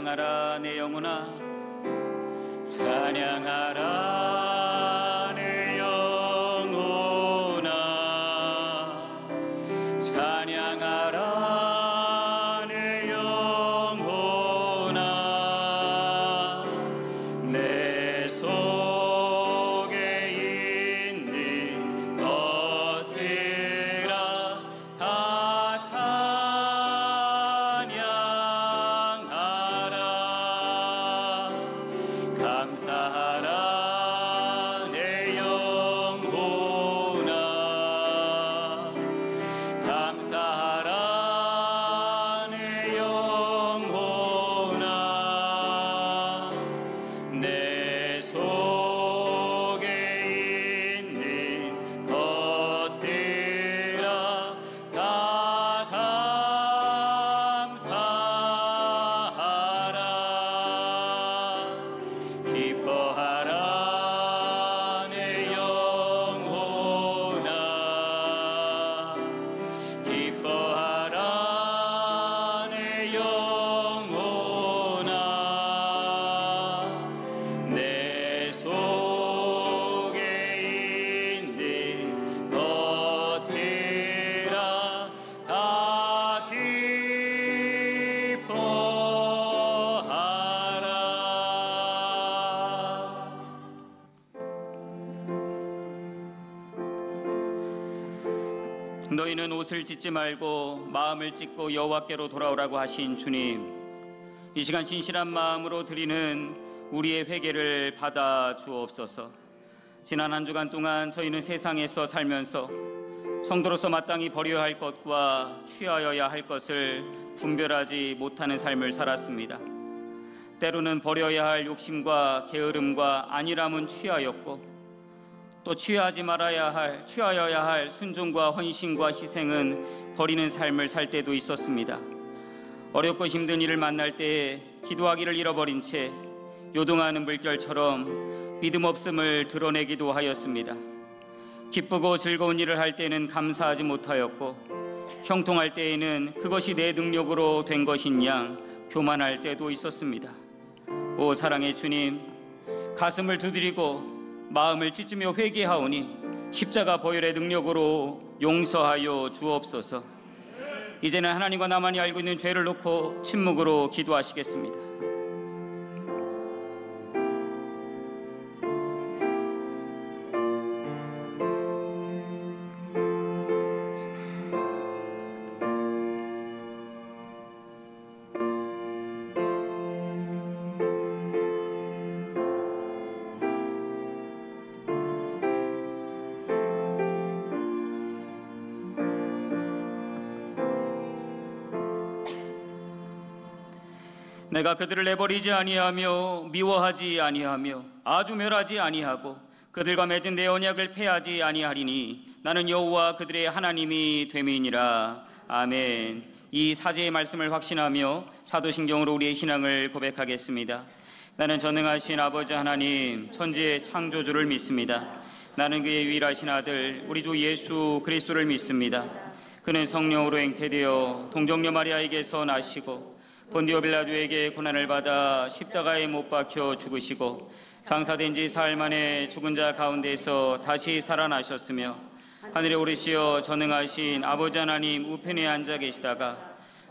찬양하라 내 영혼아, 찬양하라 내 영혼아, 찬양하라 내 영혼아. 내 속에 있는 것들아 다 찬양하라. 감사하라 내 영혼아, 감사하라 내 영혼아. 내 속에 있는 것들아 다 감사하라. 기뻐하라 내 영혼아, 기뻐하라 내 영혼아. 내 속에 있는 것들아 다 기뻐하라. 너희는 옷을 찢지 말고 마음을 찢고 여호와께로 돌아오라고 하신 주님, 이 시간 진실한 마음으로 드리는 우리의 회개를 받아 주옵소서. 지난 한 주간 동안 저희는 세상에서 살면서 성도로서 마땅히 버려야 할 것과 취하여야 할 것을 분별하지 못하는 삶을 살았습니다. 때로는 버려야 할 욕심과 게으름과 안일함은 취하였고, 또 취하여야 할 순종과 헌신과 희생은 버리는 삶을 살 때도 있었습니다. 어렵고 힘든 일을 만날 때에 기도하기를 잃어버린 채 요동하는 물결처럼 믿음 없음을 드러내기도 하였습니다. 기쁘고 즐거운 일을 할 때는 감사하지 못하였고, 형통할 때에는 그것이 내 능력으로 된 것인 양 교만할 때도 있었습니다. 오 사랑의 주님, 가슴을 두드리고 마음을 찢으며 회개하오니 십자가 보혈의 능력으로 용서하여 주옵소서. 이제는 하나님과 나만이 알고 있는 죄를 놓고 침묵으로 기도하시겠습니다. 내가 그들을 내버리지 아니하며 미워하지 아니하며 아주 멸하지 아니하고 그들과 맺은 내 언약을 폐하지 아니하리니 나는 여호와 그들의 하나님이 됨이니라. 아멘. 이 사제의 말씀을 확신하며 사도신경으로 우리의 신앙을 고백하겠습니다. 나는 전능하신 아버지 하나님 천지의 창조주를 믿습니다. 나는 그의 유일하신 아들 우리 주 예수 그리스도를 믿습니다. 그는 성령으로 잉태되어 동정녀 마리아에게서 나시고 본디오 빌라도에게 고난을 받아 십자가에 못 박혀 죽으시고 장사된 지 사흘 만에 죽은 자 가운데서 다시 살아나셨으며 하늘에 오르시어 전능하신 아버지 하나님 우편에 앉아 계시다가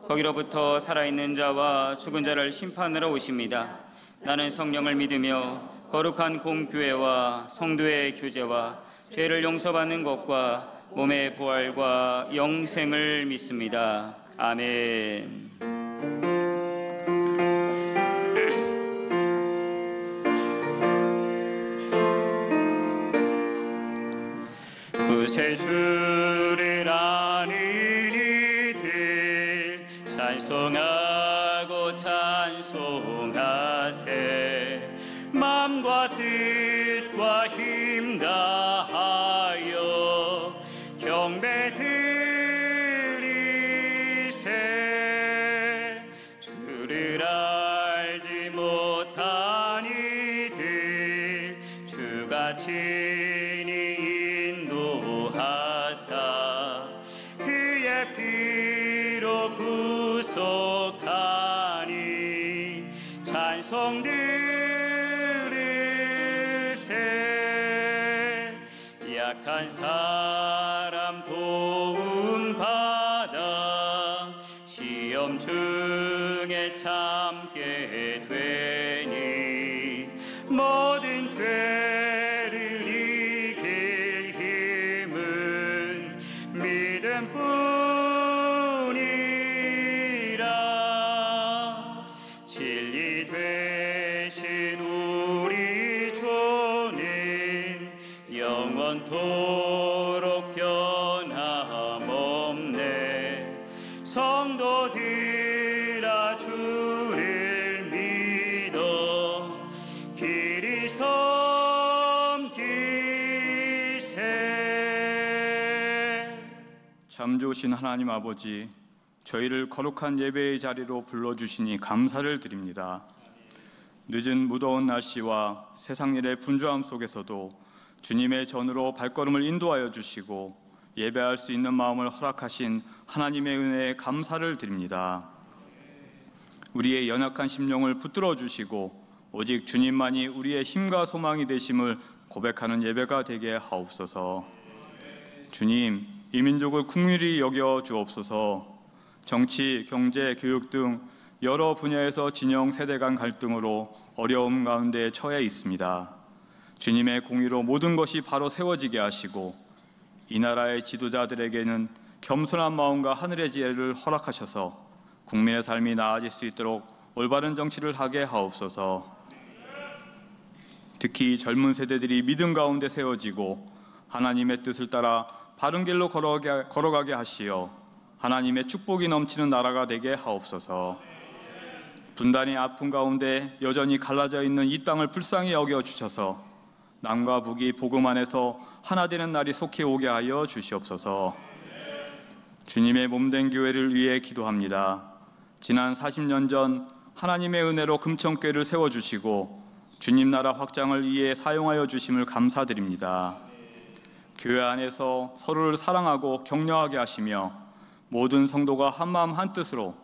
거기로부터 살아있는 자와 죽은 자를 심판하러 오십니다. 나는 성령을 믿으며 거룩한 공교회와 성도의 교제와 죄를 용서받는 것과 몸의 부활과 영생을 믿습니다. 아멘. 구세주를 아는 이들 찬송하고 찬송하세. 마음과 뜻과 힘 다하여 경배 드리세. 주를 알지 못한 이들 주가 친히 인도하사 그의 피로 구속하니 약한 사람 도움 받아 시험 중에 참게 되니 모든 죄를 이길 힘은 믿음뿐이라. 진리 되신 우리 주님 영원토록 변함없네. 성도들아 주를 믿어 길이 섬기세. 참 좋으신 하나님 아버지, 저희를 거룩한 예배의 자리로 불러주시니 감사를 드립니다. 늦은 무더운 날씨와 세상 일의 분주함 속에서도 주님의 전으로 발걸음을 인도하여 주시고 예배할 수 있는 마음을 허락하신 하나님의 은혜에 감사를 드립니다. 우리의 연약한 심령을 붙들어 주시고 오직 주님만이 우리의 힘과 소망이 되심을 고백하는 예배가 되게 하옵소서. 주님, 이 민족을 긍휼히 여겨 주옵소서. 정치, 경제, 교육 등 여러 분야에서 진영 세대 간 갈등으로 어려움 가운데 처해 있습니다. 주님의 공의로 모든 것이 바로 세워지게 하시고 이 나라의 지도자들에게는 겸손한 마음과 하늘의 지혜를 허락하셔서 국민의 삶이 나아질 수 있도록 올바른 정치를 하게 하옵소서. 특히 젊은 세대들이 믿음 가운데 세워지고 하나님의 뜻을 따라 바른 길로 걸어가게 하시어 하나님의 축복이 넘치는 나라가 되게 하옵소서. 분단의 아픔 가운데 여전히 갈라져 있는 이 땅을 불쌍히 여겨주셔서 남과 북이 복음 안에서 하나 되는 날이 속히 오게 하여 주시옵소서. 주님의 몸된 교회를 위해 기도합니다. 지난 40년 전 하나님의 은혜로 금천교회를 세워주시고 주님 나라 확장을 위해 사용하여 주심을 감사드립니다. 교회 안에서 서로를 사랑하고 격려하게 하시며 모든 성도가 한마음 한뜻으로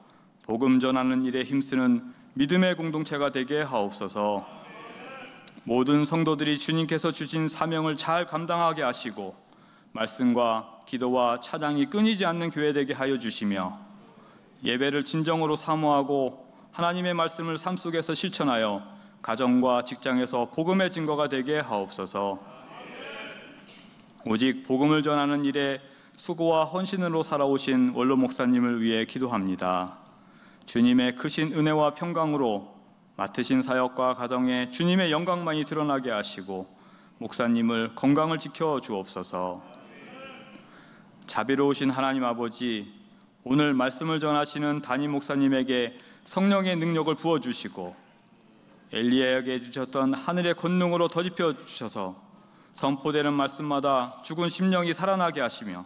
복음 전하는 일에 힘쓰는 믿음의 공동체가 되게 하옵소서. 모든 성도들이 주님께서 주신 사명을 잘 감당하게 하시고 말씀과 기도와 찬양이 끊이지 않는 교회 되게 하여 주시며 예배를 진정으로 사모하고 하나님의 말씀을 삶 속에서 실천하여 가정과 직장에서 복음의 증거가 되게 하옵소서. 오직 복음을 전하는 일에 수고와 헌신으로 살아오신 원로 목사님을 위해 기도합니다. 주님의 크신 은혜와 평강으로 맡으신 사역과 가정에 주님의 영광만이 드러나게 하시고 목사님을 건강을 지켜 주옵소서. 자비로우신 하나님 아버지, 오늘 말씀을 전하시는 담임 목사님에게 성령의 능력을 부어주시고 엘리야에게 주셨던 하늘의 권능으로 더집혀 주셔서 선포되는 말씀마다 죽은 심령이 살아나게 하시며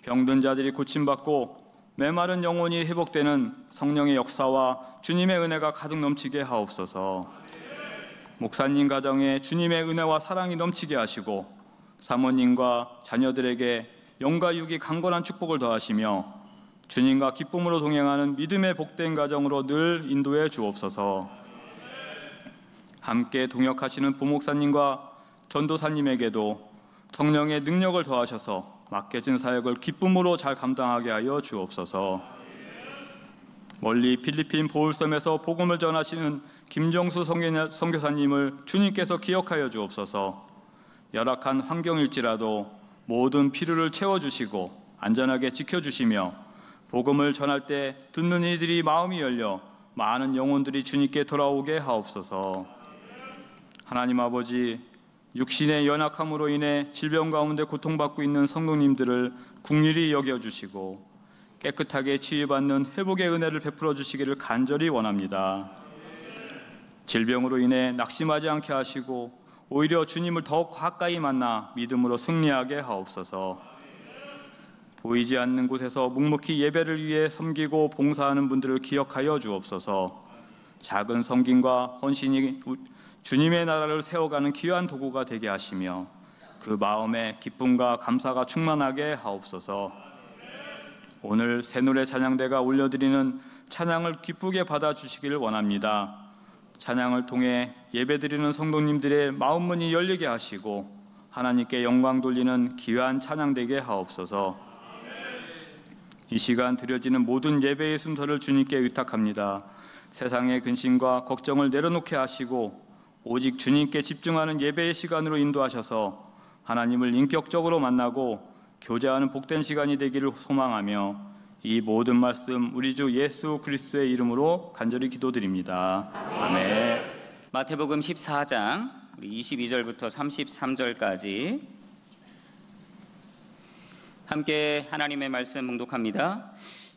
병든 자들이 고침받고 메마른 영혼이 회복되는 성령의 역사와 주님의 은혜가 가득 넘치게 하옵소서. 목사님 가정에 주님의 은혜와 사랑이 넘치게 하시고 사모님과 자녀들에게 영과 육이 강건한 축복을 더하시며 주님과 기쁨으로 동행하는 믿음의 복된 가정으로 늘 인도해 주옵소서. 함께 동역하시는 부목사님과 전도사님에게도 성령의 능력을 더하셔서 맡겨진 사역을 기쁨으로 잘 감당하게 하여 주옵소서. 멀리 필리핀 보울섬에서 복음을 전하시는 김정수 선교사님을 주님께서 기억하여 주옵소서. 열악한 환경일지라도 모든 필요를 채워주시고 안전하게 지켜주시며 복음을 전할 때 듣는 이들이 마음이 열려 많은 영혼들이 주님께 돌아오게 하옵소서. 하나님 아버지, 육신의 연약함으로 인해 질병 가운데 고통받고 있는 성도님들을 긍휼히 여겨주시고 깨끗하게 치유받는 회복의 은혜를 베풀어 주시기를 간절히 원합니다. 질병으로 인해 낙심하지 않게 하시고 오히려 주님을 더욱 가까이 만나 믿음으로 승리하게 하옵소서. 보이지 않는 곳에서 묵묵히 예배를 위해 섬기고 봉사하는 분들을 기억하여 주옵소서. 작은 섬김과 헌신이 주님의 나라를 세워가는 귀한 도구가 되게 하시며 그 마음에 기쁨과 감사가 충만하게 하옵소서. 오늘 새노래 찬양대가 올려드리는 찬양을 기쁘게 받아주시기를 원합니다. 찬양을 통해 예배드리는 성도님들의 마음문이 열리게 하시고 하나님께 영광 돌리는 귀한 찬양 되게 하옵소서. 이 시간 드려지는 모든 예배의 순서를 주님께 의탁합니다. 세상의 근심과 걱정을 내려놓게 하시고 오직 주님께 집중하는 예배의 시간으로 인도하셔서 하나님을 인격적으로 만나고 교제하는 복된 시간이 되기를 소망하며 이 모든 말씀 우리 주 예수 그리스도의 이름으로 간절히 기도드립니다. 아멘. 마태복음 14장 22절부터 33절까지 함께 하나님의 말씀 봉독합니다.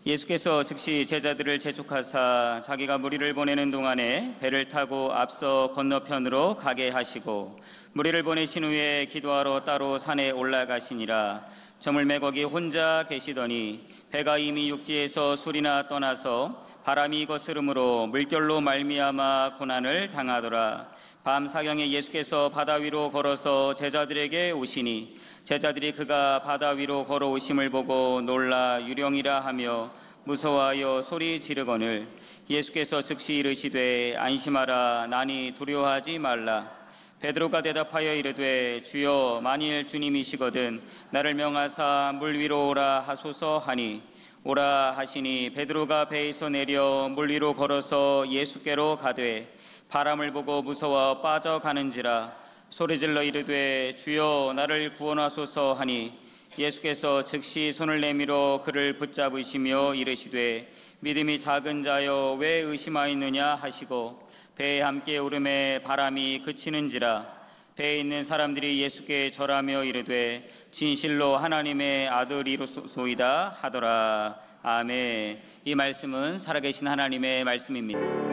예수께서 즉시 제자들을 재촉하사 자기가 무리를 보내는 동안에 배를 타고 앞서 건너편으로 가게 하시고 무리를 보내신 후에 기도하러 따로 산에 올라가시니라. 저물매 거기 혼자 계시더니 배가 이미 육지에서 술이나 떠나서 바람이 거스름으로 물결로 말미암아 고난을 당하더라. 밤 사경에 예수께서 바다 위로 걸어서 제자들에게 오시니 제자들이 그가 바다 위로 걸어오심을 보고 놀라 유령이라 하며 무서워하여 소리 지르거늘 예수께서 즉시 이르시되 안심하라 나니 두려워하지 말라. 베드로가 대답하여 이르되 주여 만일 주님이시거든 나를 명하사 물 위로 오라 하소서 하니 오라 하시니 베드로가 배에서 내려 물 위로 걸어서 예수께로 가되 바람을 보고 무서워 빠져가는지라. 소리질러 이르되 주여 나를 구원하소서 하니 예수께서 즉시 손을 내밀어 그를 붙잡으시며 이르시되 믿음이 작은 자여 왜 의심하였느냐 하시고 배에 함께 오름에 바람이 그치는지라. 배에 있는 사람들이 예수께 절하며 이르되 진실로 하나님의 아들이로소이다 하더라. 아멘. 이 말씀은 살아계신 하나님의 말씀입니다.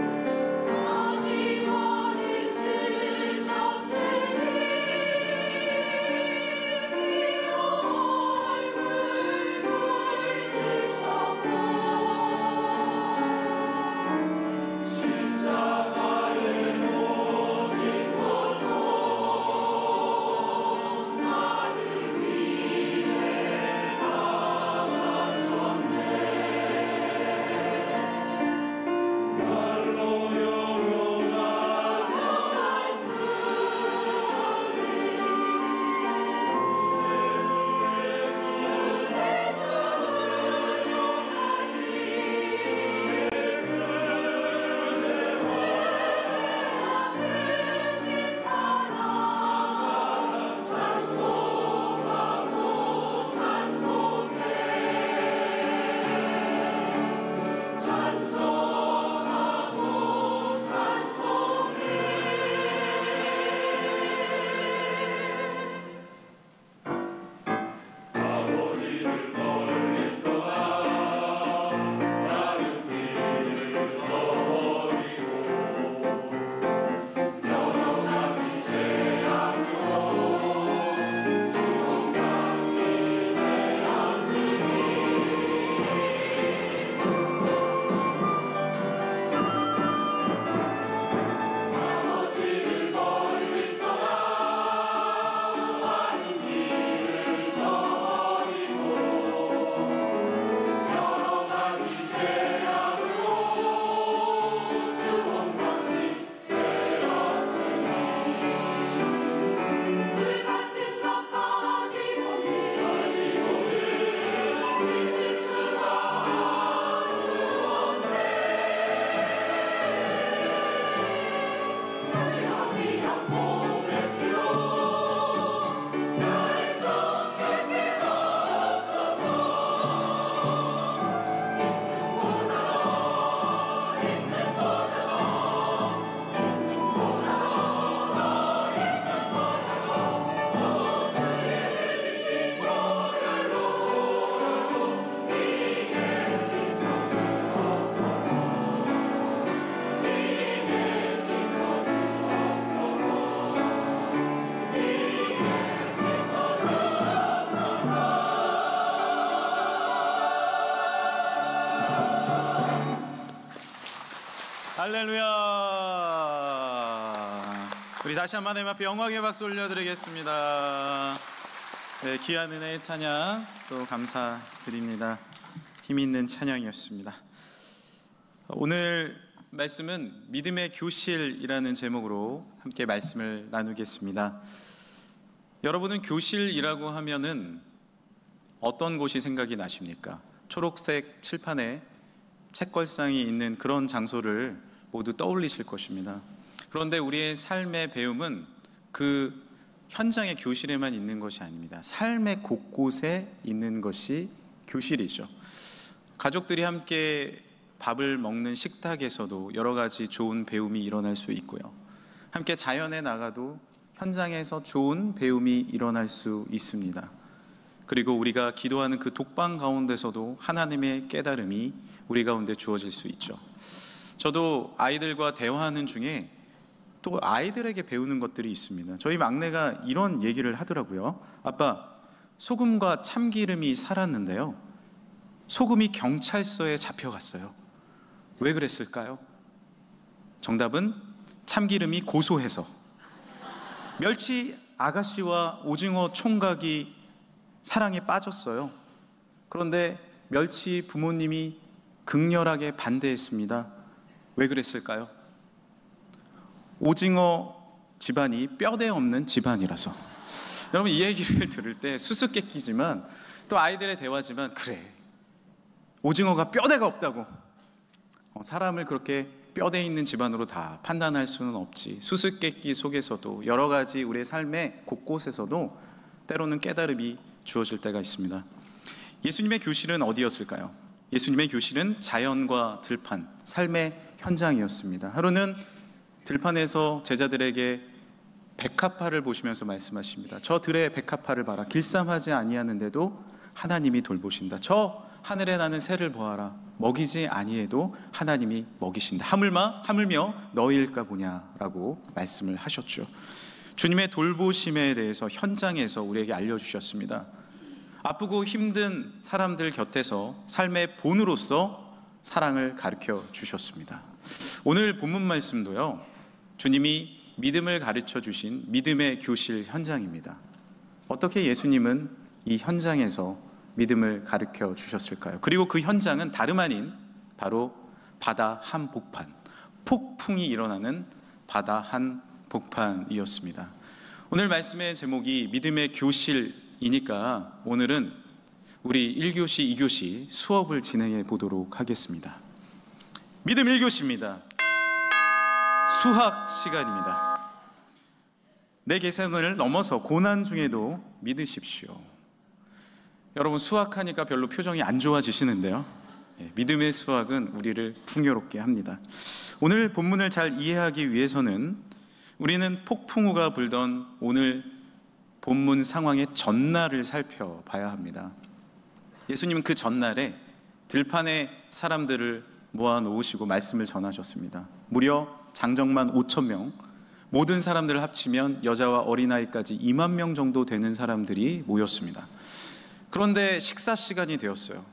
할렐루야. 우리 다시 한번 하나님 앞에 영광의 박수 올려드리겠습니다. 네, 귀한 은혜의 찬양 또 감사드립니다. 힘 있는 찬양이었습니다. 오늘 말씀은 믿음의 교실이라는 제목으로 함께 말씀을 나누겠습니다. 여러분은 교실이라고 하면은 어떤 곳이 생각이 나십니까? 초록색 칠판에 책걸상이 있는 그런 장소를 모두 떠올리실 것입니다. 그런데 우리의 삶의 배움은 그 현장의 교실에만 있는 것이 아닙니다. 삶의 곳곳에 있는 것이 교실이죠. 가족들이 함께 밥을 먹는 식탁에서도 여러 가지 좋은 배움이 일어날 수 있고요. 함께 자연에 나가도 현장에서 좋은 배움이 일어날 수 있습니다. 그리고 우리가 기도하는 그 독방 가운데서도 하나님의 깨달음이 우리 가운데 주어질 수 있죠. 저도 아이들과 대화하는 중에 또 아이들에게 배우는 것들이 있습니다. 저희 막내가 이런 얘기를 하더라고요. 아빠, 소금과 참기름이 살았는데요, 소금이 경찰서에 잡혀갔어요. 왜 그랬을까요? 정답은 참기름이 고소해서. 멸치 아가씨와 오징어 총각이 사랑에 빠졌어요. 그런데 멸치 부모님이 극렬하게 반대했습니다. 왜 그랬을까요? 오징어 집안이 뼈대 없는 집안이라서. 여러분, 이 얘기를 들을 때 수수께끼지만 또 아이들의 대화지만, 그래, 오징어가 뼈대가 없다고 사람을 그렇게 뼈대 있는 집안으로 다 판단할 수는 없지. 수수께끼 속에서도 여러 가지 우리의 삶의 곳곳에서도 때로는 깨달음이 주어질 때가 있습니다. 예수님의 교실은 어디였을까요? 예수님의 교실은 자연과 들판, 삶의 현장이었습니다. 하루는 들판에서 제자들에게 백합화를 보시면서 말씀하십니다. 저 들의 백합화를 봐라. 길쌈하지 아니하는데도 하나님이 돌보신다. 저 하늘에 나는 새를 보아라. 먹이지 아니해도 하나님이 먹이신다. 하물며 너희일까 보냐라고 말씀을 하셨죠. 주님의 돌보심에 대해서 현장에서 우리에게 알려주셨습니다. 아프고 힘든 사람들 곁에서 삶의 본으로서 사랑을 가르쳐 주셨습니다. 오늘 본문 말씀도요, 주님이 믿음을 가르쳐 주신 믿음의 교실 현장입니다. 어떻게 예수님은 이 현장에서 믿음을 가르쳐 주셨을까요? 그리고 그 현장은 다름 아닌 바로 바다 한복판, 폭풍이 일어나는 바다 한복판이었습니다. 오늘 말씀의 제목이 믿음의 교실이니까 오늘은 우리 1교시, 2교시 수업을 진행해 보도록 하겠습니다. 믿음 1교시입니다. 수학 시간입니다. 내 계산을 넘어서 고난 중에도 믿으십시오. 여러분, 수학하니까 별로 표정이 안 좋아지시는데요, 믿음의 수학은 우리를 풍요롭게 합니다. 오늘 본문을 잘 이해하기 위해서는 우리는 폭풍우가 불던 오늘 본문 상황의 전날을 살펴봐야 합니다. 예수님은 그 전날에 들판에 사람들을 모아놓으시고 말씀을 전하셨습니다. 무려 장정만 5,000명, 모든 사람들을 합치면 여자와 어린아이까지 2만 명 정도 되는 사람들이 모였습니다. 그런데 식사 시간이 되었어요.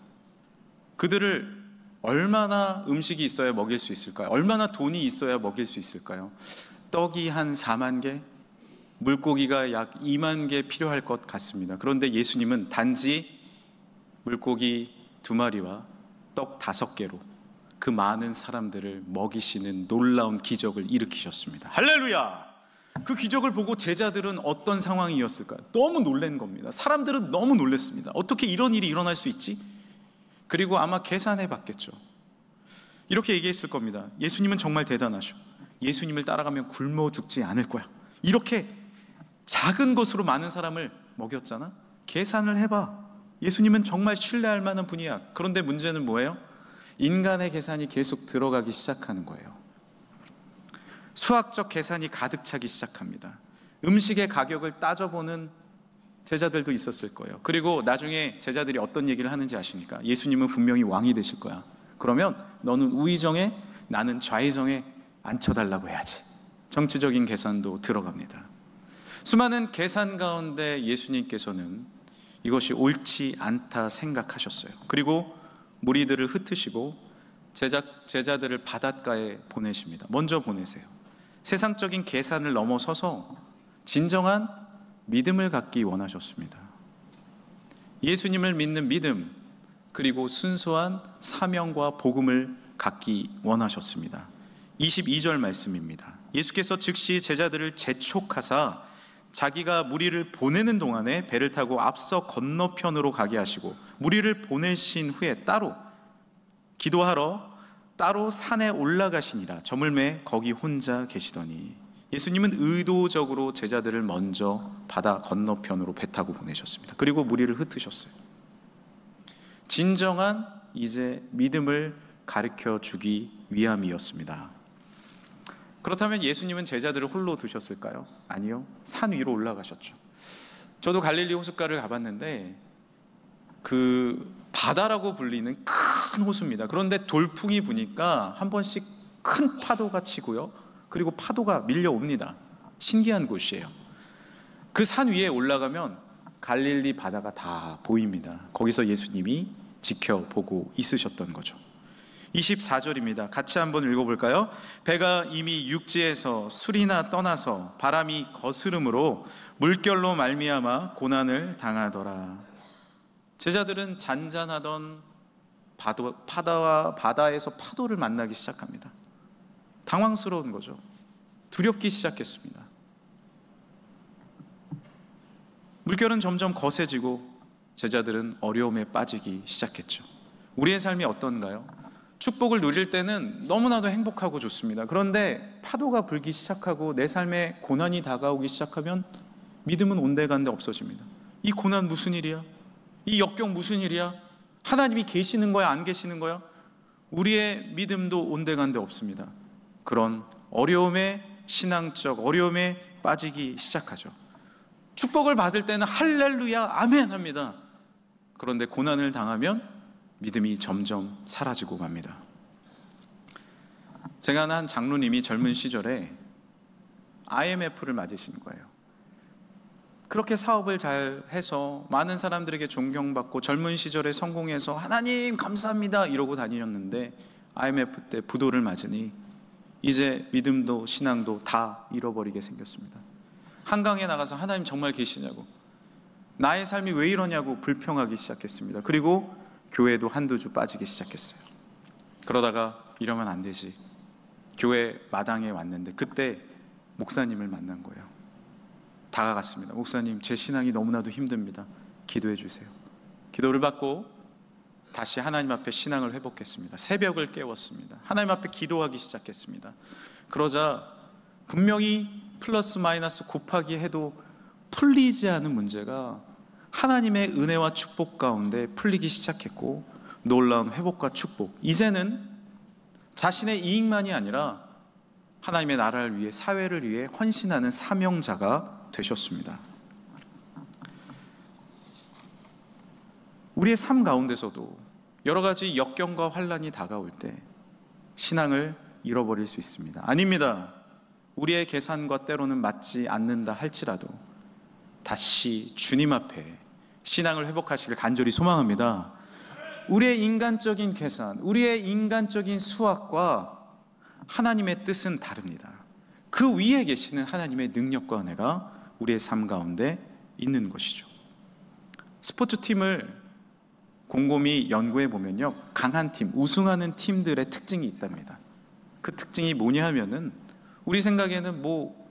그들을 얼마나 음식이 있어야 먹일 수 있을까요? 얼마나 돈이 있어야 먹일 수 있을까요? 떡이 한 4만 개, 물고기가 약 2만 개 필요할 것 같습니다. 그런데 예수님은 단지 물고기 2마리와 떡 5개로 그 많은 사람들을 먹이시는 놀라운 기적을 일으키셨습니다. 할렐루야! 그 기적을 보고 제자들은 어떤 상황이었을까요? 너무 놀란 겁니다. 사람들은 너무 놀랐습니다. 어떻게 이런 일이 일어날 수 있지? 그리고 아마 계산해 봤겠죠. 이렇게 얘기했을 겁니다. 예수님은 정말 대단하셔. 예수님을 따라가면 굶어 죽지 않을 거야. 이렇게 작은 것으로 많은 사람을 먹였잖아. 계산을 해봐. 예수님은 정말 신뢰할 만한 분이야. 그런데 문제는 뭐예요? 인간의 계산이 계속 들어가기 시작하는 거예요. 수학적 계산이 가득 차기 시작합니다. 음식의 가격을 따져보는 제자들도 있었을 거예요. 그리고 나중에 제자들이 어떤 얘기를 하는지 아십니까? 예수님은 분명히 왕이 되실 거야. 그러면 너는 우의정에, 나는 좌의정에 앉혀달라고 해야지. 정치적인 계산도 들어갑니다. 수많은 계산 가운데 예수님께서는 이것이 옳지 않다 생각하셨어요. 그리고 무리들을 흩으시고 제자들을 바닷가에 보내십니다. 먼저 보내세요. 세상적인 계산을 넘어서서 진정한 믿음을 갖기 원하셨습니다. 예수님을 믿는 믿음, 그리고 순수한 사명과 복음을 갖기 원하셨습니다. 22절 말씀입니다. 예수께서 즉시 제자들을 재촉하사 자기가 무리를 보내는 동안에 배를 타고 앞서 건너편으로 가게 하시고 무리를 보내신 후에 따로 기도하러 따로 산에 올라가시니라. 저물매 거기 혼자 계시더니 예수님은 의도적으로 제자들을 먼저 바다 건너편으로 배 타고 보내셨습니다. 그리고 무리를 흩으셨어요. 진정한 이제 믿음을 가르쳐 주기 위함이었습니다. 그렇다면 예수님은 제자들을 홀로 두셨을까요? 아니요. 산 위로 올라가셨죠. 저도 갈릴리 호숫가를 가봤는데 그 바다라고 불리는 큰 호수입니다. 그런데 돌풍이 부니까 한 번씩 큰 파도가 치고요. 그리고 파도가 밀려옵니다. 신기한 곳이에요. 그 산 위에 올라가면 갈릴리 바다가 다 보입니다. 거기서 예수님이 지켜보고 있으셨던 거죠. 24절입니다. 같이 한번 읽어볼까요? 배가 이미 육지에서 술이나 떠나서 바람이 거스름으로 물결로 말미암아 고난을 당하더라. 제자들은 잔잔하던 바다에서 파도를 만나기 시작합니다. 당황스러운 거죠. 두렵기 시작했습니다. 물결은 점점 거세지고 제자들은 어려움에 빠지기 시작했죠. 우리의 삶이 어떤가요? 축복을 누릴 때는 너무나도 행복하고 좋습니다. 그런데 파도가 불기 시작하고 내 삶에 고난이 다가오기 시작하면 믿음은 온데간데 없어집니다. 이 고난 무슨 일이야? 이 역경 무슨 일이야? 하나님이 계시는 거야? 안 계시는 거야? 우리의 믿음도 온데간데 없습니다. 그런 어려움에, 신앙적 어려움에 빠지기 시작하죠. 축복을 받을 때는 할렐루야 아멘 합니다. 그런데 고난을 당하면 믿음이 점점 사라지고 갑니다. 제가 아는 한 장로님이 젊은 시절에 IMF를 맞으신 거예요. 그렇게 사업을 잘 해서 많은 사람들에게 존경받고 젊은 시절에 성공해서 하나님 감사합니다 이러고 다니셨는데 IMF 때 부도를 맞으니 이제 믿음도 신앙도 다 잃어버리게 생겼습니다. 한강에 나가서 하나님 정말 계시냐고, 나의 삶이 왜 이러냐고 불평하기 시작했습니다. 그리고 교회도 한두 주 빠지기 시작했어요. 그러다가 이러면 안 되지, 교회 마당에 왔는데 그때 목사님을 만난 거예요. 다가갔습니다. 목사님, 제 신앙이 너무나도 힘듭니다. 기도해 주세요. 기도를 받고 다시 하나님 앞에 신앙을 회복했습니다. 새벽을 깨웠습니다. 하나님 앞에 기도하기 시작했습니다. 그러자 분명히 플러스 마이너스 곱하기 해도 풀리지 않은 문제가 하나님의 은혜와 축복 가운데 풀리기 시작했고, 놀라운 회복과 축복, 이제는 자신의 이익만이 아니라 하나님의 나라를 위해, 사회를 위해 헌신하는 사명자가 되셨습니다. 우리의 삶 가운데서도 여러 가지 역경과 환난이 다가올 때 신앙을 잃어버릴 수 있습니다. 아닙니다. 우리의 계산과 때로는 맞지 않는다 할지라도 다시 주님 앞에 신앙을 회복하시길 간절히 소망합니다. 우리의 인간적인 계산, 우리의 인간적인 수학과 하나님의 뜻은 다릅니다. 그 위에 계시는 하나님의 능력과 은혜가 우리의 삶 가운데 있는 것이죠. 스포츠팀을 곰곰이 연구해 보면요, 강한 팀, 우승하는 팀들의 특징이 있답니다. 그 특징이 뭐냐 하면은, 우리 생각에는 뭐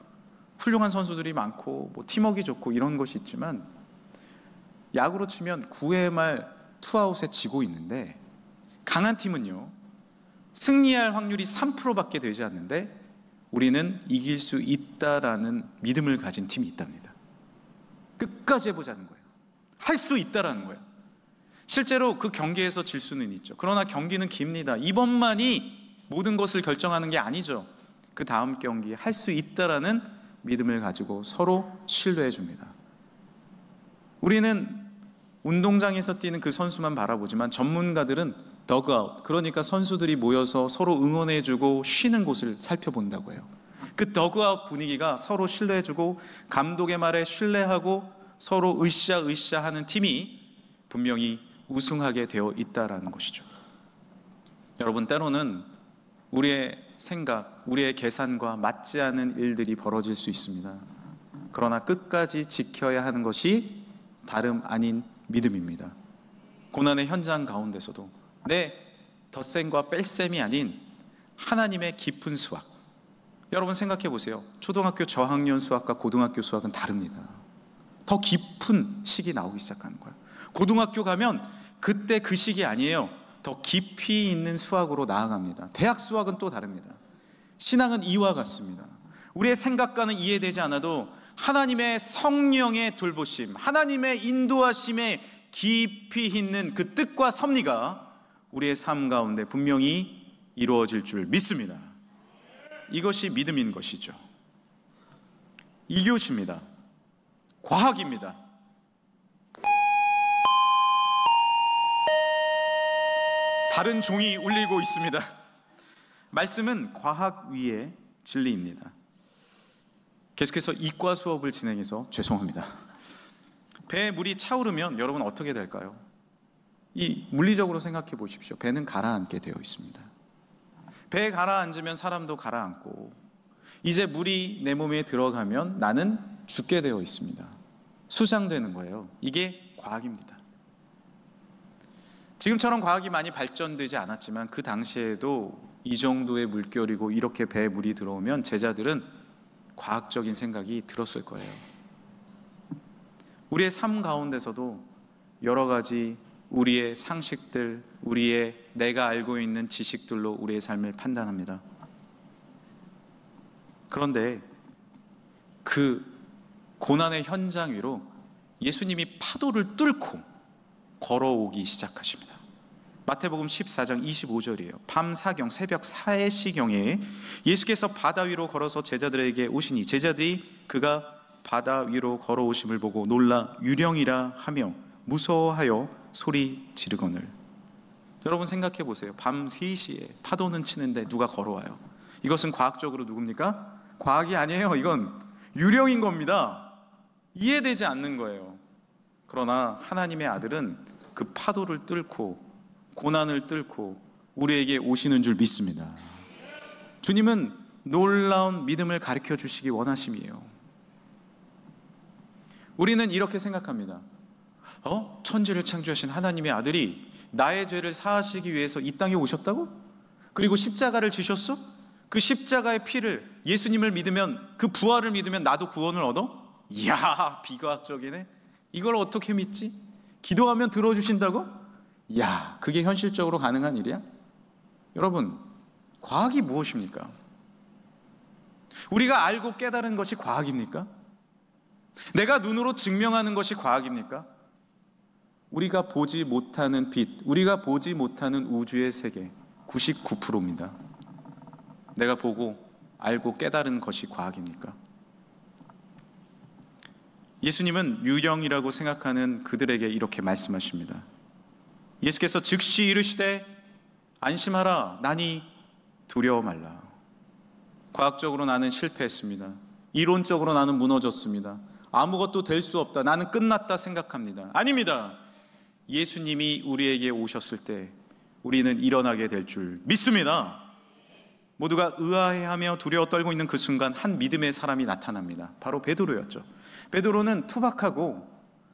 훌륭한 선수들이 많고 뭐 팀워크가 좋고 이런 것이 있지만, 야구로 치면 9회 말 투아웃에 지고 있는데 강한 팀은요, 승리할 확률이 3%밖에 되지 않는데 우리는 이길 수 있다라는 믿음을 가진 팀이 있답니다. 끝까지 해보자는 거예요. 할 수 있다라는 거예요. 실제로 그 경기에서 질 수는 있죠. 그러나 경기는 깁니다. 이번만이 모든 것을 결정하는 게 아니죠. 그 다음 경기에 할 수 있다라는 믿음을 가지고 서로 신뢰해 줍니다. 우리는 운동장에서 뛰는 그 선수만 바라보지만 전문가들은 더그아웃, 그러니까 선수들이 모여서 서로 응원해주고 쉬는 곳을 살펴본다고 해요. 그 더그아웃 분위기가 서로 신뢰해주고 감독의 말에 신뢰하고 서로 으쌰으쌰 하는 팀이 분명히 우승하게 되어 있다는 것이죠. 여러분, 때로는 우리의 생각, 우리의 계산과 맞지 않은 일들이 벌어질 수 있습니다. 그러나 끝까지 지켜야 하는 것이 다름 아닌 믿음입니다. 고난의 현장 가운데서도 내 덧셈과 뺄셈이 아닌 하나님의 깊은 수학, 여러분 생각해 보세요. 초등학교 저학년 수학과 고등학교 수학은 다릅니다. 더 깊은 식이 나오기 시작하는 거예요. 고등학교 가면 그때 그 식이 아니에요. 더 깊이 있는 수학으로 나아갑니다. 대학 수학은 또 다릅니다. 신앙은 이와 같습니다. 우리의 생각과는 이해되지 않아도 하나님의 성령의 돌보심, 하나님의 인도하심에 깊이 있는 그 뜻과 섭리가 우리의 삶 가운데 분명히 이루어질 줄 믿습니다. 이것이 믿음인 것이죠. 2교시입니다. 과학입니다. 다른 종이 울리고 있습니다. 말씀은 과학 위의 진리입니다. 계속해서 이과 수업을 진행해서 죄송합니다. 배에 물이 차오르면 여러분 어떻게 될까요? 이 물리적으로 생각해 보십시오. 배는 가라앉게 되어 있습니다. 배에 가라앉으면 사람도 가라앉고, 이제 물이 내 몸에 들어가면 나는 죽게 되어 있습니다. 수상되는 거예요. 이게 과학입니다. 지금처럼 과학이 많이 발전되지 않았지만 그 당시에도 이 정도의 물결이고 이렇게 배에 물이 들어오면 제자들은 과학적인 생각이 들었을 거예요. 우리의 삶 가운데서도 여러 가지 우리의 상식들, 우리의 내가 알고 있는 지식들로 우리의 삶을 판단합니다. 그런데 그 고난의 현장 위로 예수님이 파도를 뚫고 걸어오기 시작하십니다. 마태복음 14장 25절이에요. 밤사경 새벽 4시경에 예수께서 바다 위로 걸어서 제자들에게 오시니 제자들이 그가 바다 위로 걸어오심을 보고 놀라 유령이라 하며 무서워하여 소리 지르거늘. 여러분 생각해 보세요. 밤 3시에 파도는 치는데 누가 걸어와요? 이것은 과학적으로 누굽니까? 과학이 아니에요. 이건 유령인 겁니다. 이해되지 않는 거예요. 그러나 하나님의 아들은 그 파도를 뚫고 고난을 뚫고 우리에게 오시는 줄 믿습니다. 주님은 놀라운 믿음을 가르쳐 주시기 원하심이에요. 우리는 이렇게 생각합니다. 천지를 창조하신 하나님의 아들이 나의 죄를 사하시기 위해서 이 땅에 오셨다고? 그리고 십자가를 지셨어? 그 십자가의 피를, 예수님을 믿으면, 그 부활을 믿으면 나도 구원을 얻어? 이야, 비과학적이네. 이걸 어떻게 믿지? 기도하면 들어주신다고? 야, 그게 현실적으로 가능한 일이야? 여러분, 과학이 무엇입니까? 우리가 알고 깨달은 것이 과학입니까? 내가 눈으로 증명하는 것이 과학입니까? 우리가 보지 못하는 빛, 우리가 보지 못하는 우주의 세계 99%입니다. 내가 보고 알고 깨달은 것이 과학입니까? 예수님은 유령이라고 생각하는 그들에게 이렇게 말씀하십니다. 예수께서 즉시 이르시되 안심하라, 나니 두려워 말라. 과학적으로 나는 실패했습니다. 이론적으로 나는 무너졌습니다. 아무것도 될 수 없다, 나는 끝났다 생각합니다. 아닙니다. 예수님이 우리에게 오셨을 때 우리는 일어나게 될 줄 믿습니다. 모두가 의아해하며 두려워 떨고 있는 그 순간 한 믿음의 사람이 나타납니다. 바로 베드로였죠. 베드로는 투박하고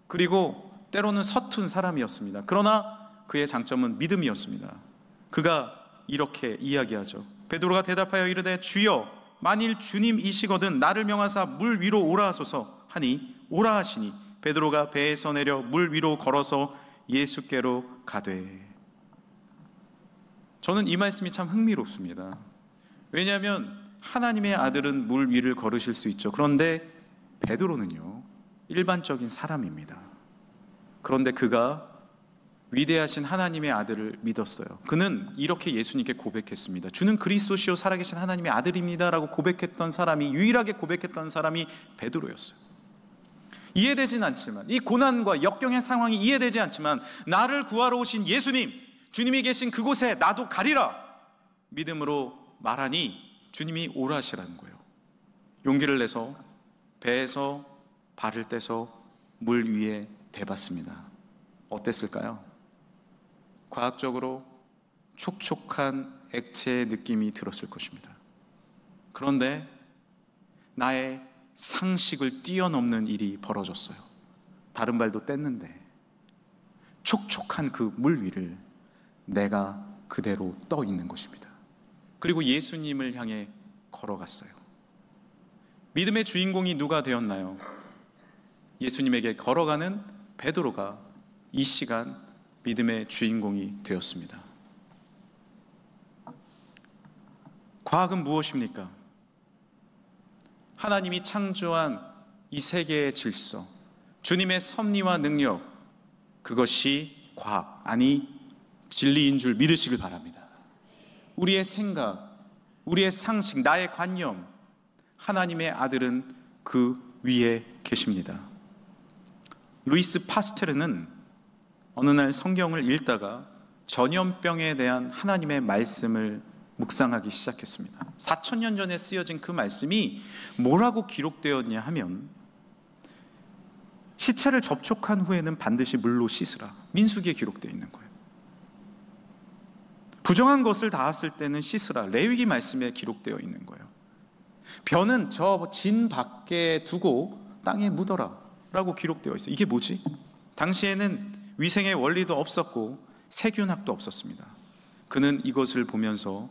그리고 때로는 서툰 사람이었습니다. 그러나 그의 장점은 믿음이었습니다. 그가 이렇게 이야기하죠. 베드로가 대답하여 이르되 주여, 만일 주님이시거든 나를 명하사 물 위로 오라 하소서 하니 오라 하시니 베드로가 배에서 내려 물 위로 걸어서 예수께로 가되. 저는 이 말씀이 참 흥미롭습니다. 왜냐하면 하나님의 아들은 물 위를 걸으실 수 있죠. 그런데 베드로는요, 일반적인 사람입니다. 그런데 그가 위대하신 하나님의 아들을 믿었어요. 그는 이렇게 예수님께 고백했습니다. 주는 그리스도시요 살아계신 하나님의 아들입니다 라고 고백했던 사람이, 유일하게 고백했던 사람이 베드로였어요. 이해되진 않지만, 이 고난과 역경의 상황이 이해되지 않지만 나를 구하러 오신 예수님, 주님이 계신 그곳에 나도 가리라 믿음으로 말하니 주님이 오라 하시라는 거예요. 용기를 내서 배에서 발을 떼서 물 위에 대봤습니다. 어땠을까요? 과학적으로 촉촉한 액체의 느낌이 들었을 것입니다. 그런데 나의 상식을 뛰어넘는 일이 벌어졌어요. 다른 발도 뗐는데 촉촉한 그 물 위를 내가 그대로 떠 있는 것입니다. 그리고 예수님을 향해 걸어갔어요. 믿음의 주인공이 누가 되었나요? 예수님에게 걸어가는 베드로가 이 시간 믿음의 주인공이 되었습니다. 과학은 무엇입니까? 하나님이 창조한 이 세계의 질서, 주님의 섭리와 능력, 그것이 과학, 아니 진리인 줄 믿으시길 바랍니다. 우리의 생각, 우리의 상식, 나의 관념, 하나님의 아들은 그 위에 계십니다. 루이스 파스테르는 어느 날 성경을 읽다가 전염병에 대한 하나님의 말씀을 묵상하기 시작했습니다. 4,000년 전에 쓰여진 그 말씀이 뭐라고 기록되었냐 하면, 시체를 접촉한 후에는 반드시 물로 씻으라, 민수기에 기록되어 있는 거예요. 부정한 것을 닿았을 때는 씻으라, 레위기 말씀에 기록되어 있는 거예요. 변은 저 진 밖에 두고 땅에 묻어라 라고 기록되어 있어요. 이게 뭐지? 당시에는 위생의 원리도 없었고 세균학도 없었습니다. 그는 이것을 보면서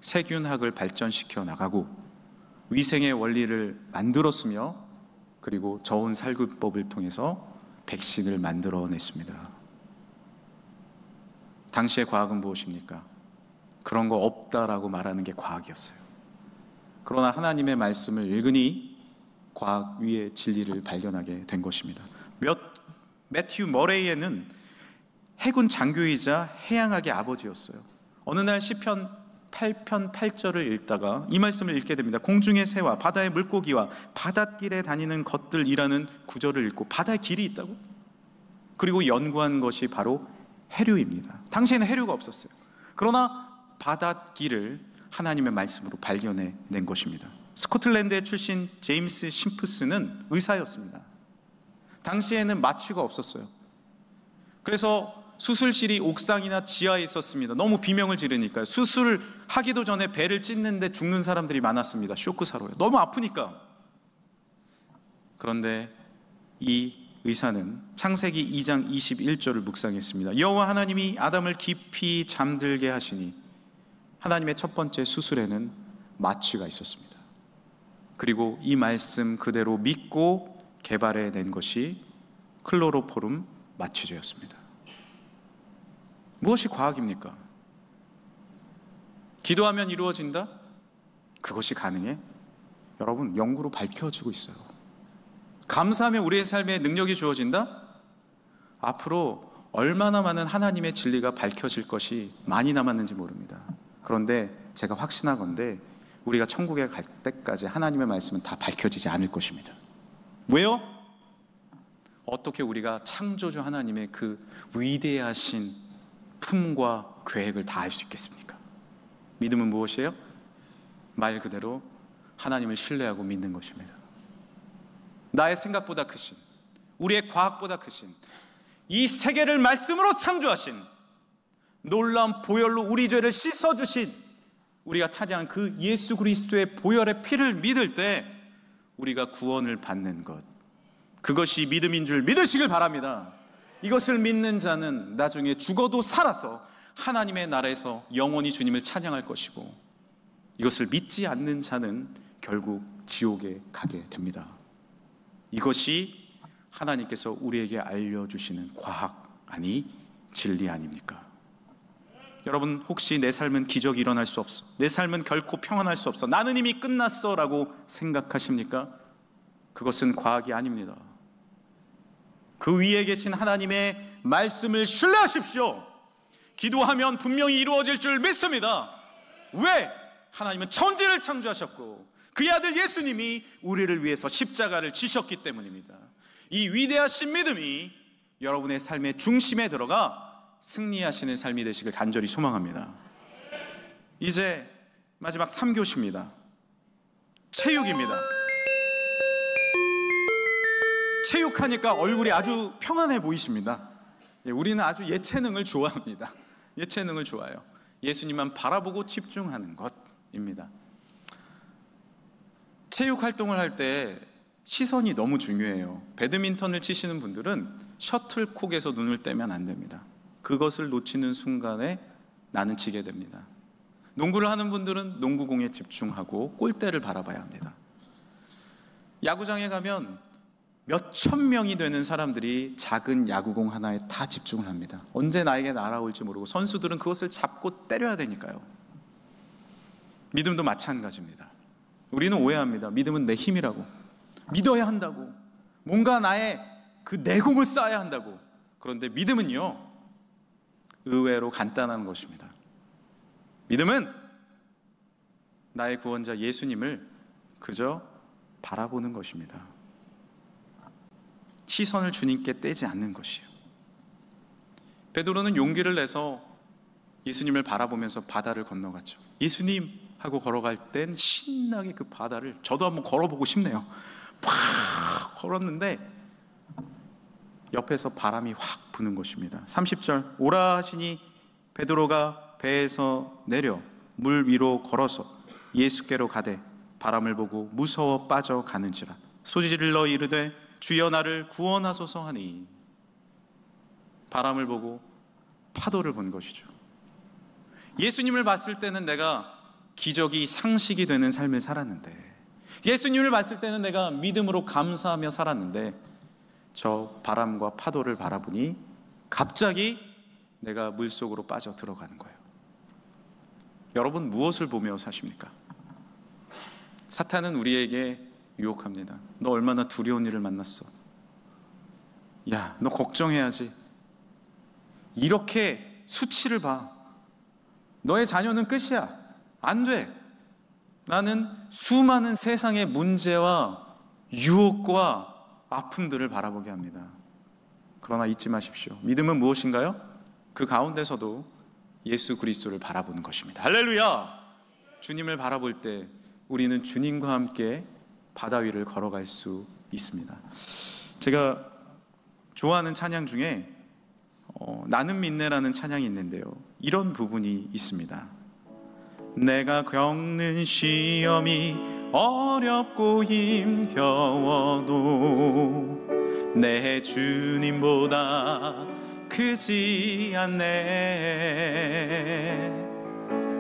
세균학을 발전시켜 나가고 위생의 원리를 만들었으며, 그리고 저온 살균법을 통해서 백신을 만들어냈습니다. 당시의 과학은 무엇입니까? 그런 거 없다라고 말하는 게 과학이었어요. 그러나 하나님의 말씀을 읽으니 과학 위의 진리를 발견하게 된 것입니다. 매튜 머레이에는 해군 장교이자 해양학의 아버지였어요. 어느 날 시편 8편 8절을 읽다가 이 말씀을 읽게 됩니다. 공중의 새와 바다의 물고기와 바닷길에 다니는 것들이라는 구절을 읽고, 바다에 길이 있다고? 그리고 연구한 것이 바로 해류입니다. 당시에는 해류가 없었어요. 그러나 바닷길을 하나님의 말씀으로 발견해낸 것입니다. 스코틀랜드의 출신 제임스 심프스는 의사였습니다. 당시에는 마취가 없었어요. 그래서 수술실이 옥상이나 지하에 있었습니다. 너무 비명을 지르니까요. 수술을 하기도 전에 배를 찢는데 죽는 사람들이 많았습니다. 쇼크사로요. 너무 아프니까. 그런데 이 의사는 창세기 2장 21절을 묵상했습니다. 여호와 하나님이 아담을 깊이 잠들게 하시니 하나님의 첫 번째 수술에는 마취가 있었습니다. 그리고 이 말씀 그대로 믿고 개발해낸 것이 클로로포름 마취제였습니다. 무엇이 과학입니까? 기도하면 이루어진다? 그것이 가능해? 여러분, 연구로 밝혀지고 있어요. 감사하면 우리의 삶에 능력이 주어진다? 앞으로 얼마나 많은 하나님의 진리가 밝혀질 것이 많이 남았는지 모릅니다. 그런데 제가 확신하건대 우리가 천국에 갈 때까지 하나님의 말씀은 다 밝혀지지 않을 것입니다. 왜요? 어떻게 우리가 창조주 하나님의 그 위대하신 품과 계획을 다 알 수 있겠습니까? 믿음은 무엇이에요? 말 그대로 하나님을 신뢰하고 믿는 것입니다. 나의 생각보다 크신, 우리의 과학보다 크신, 이 세계를 말씀으로 창조하신, 놀라운 보혈로 우리 죄를 씻어주신, 우리가 차지한 그 예수 그리스도의 보혈의 피를 믿을 때 우리가 구원을 받는 것, 그것이 믿음인 줄 믿으시길 바랍니다. 이것을 믿는 자는 나중에 죽어도 살아서 하나님의 나라에서 영원히 주님을 찬양할 것이고, 이것을 믿지 않는 자는 결국 지옥에 가게 됩니다. 이것이 하나님께서 우리에게 알려주시는 과학, 아니 진리 아닙니까? 여러분, 혹시 내 삶은 기적이 일어날 수 없어, 내 삶은 결코 평안할 수 없어, 나는 이미 끝났어 라고 생각하십니까? 그것은 과학이 아닙니다. 그 위에 계신 하나님의 말씀을 신뢰하십시오. 기도하면 분명히 이루어질 줄 믿습니다. 왜? 하나님은 천지를 창조하셨고 그의 아들 예수님이 우리를 위해서 십자가를 지셨기 때문입니다. 이 위대하신 믿음이 여러분의 삶의 중심에 들어가 승리하시는 삶이 되시길 간절히 소망합니다. 이제 마지막 3교시입니다. 체육입니다. 체육하니까 얼굴이 아주 평안해 보이십니다. 우리는 아주 예체능을 좋아합니다. 예체능을 좋아해요. 예수님만 바라보고 집중하는 것입니다. 체육 활동을 할 때 시선이 너무 중요해요. 배드민턴을 치시는 분들은 셔틀콕에서 눈을 떼면 안 됩니다. 그것을 놓치는 순간에 나는 지게 됩니다. 농구를 하는 분들은 농구공에 집중하고 골대를 바라봐야 합니다. 야구장에 가면 몇천 명이 되는 사람들이 작은 야구공 하나에 다 집중을 합니다. 언제 나에게 날아올지 모르고 선수들은 그것을 잡고 때려야 되니까요. 믿음도 마찬가지입니다. 우리는 오해합니다. 믿음은 내 힘이라고, 믿어야 한다고, 뭔가 나의 그 내공을 쌓아야 한다고. 그런데 믿음은요, 의외로 간단한 것입니다. 믿음은 나의 구원자 예수님을 그저 바라보는 것입니다. 시선을 주님께 떼지 않는 것이에요. 베드로는 용기를 내서 예수님을 바라보면서 바다를 건너갔죠. 예수님 하고 걸어갈 땐 신나게 그 바다를, 저도 한번 걸어보고 싶네요. 팍 걸었는데 옆에서 바람이 확 부는 것입니다. 30절, 오라 하시니 베드로가 배에서 내려 물 위로 걸어서 예수께로 가되 바람을 보고 무서워 빠져가는지라 소리질러 이르되 주여 나를 구원하소서 하니. 바람을 보고 파도를 본 것이죠. 예수님을 봤을 때는 내가 기적이 상식이 되는 삶을 살았는데, 예수님을 봤을 때는 내가 믿음으로 감사하며 살았는데, 저 바람과 파도를 바라보니 갑자기 내가 물속으로 빠져 들어가는 거예요. 여러분, 무엇을 보며 사십니까? 사탄은 우리에게 유혹합니다. 너 얼마나 두려운 일을 만났어. 야, 너 걱정해야지. 이렇게 수치를 봐. 너의 자녀는 끝이야. 안 돼. 라는 수많은 세상의 문제와 유혹과 아픔들을 바라보게 합니다. 그러나 잊지 마십시오. 믿음은 무엇인가요? 그 가운데서도 예수 그리스도를 바라보는 것입니다. 할렐루야! 주님을 바라볼 때 우리는 주님과 함께 바다 위를 걸어갈 수 있습니다. 제가 좋아하는 찬양 중에 나는 믿네라는 찬양이 있는데요, 이런 부분이 있습니다. 내가 겪는 시험이 어렵고 힘겨워도 내 주님보다 크지 않네.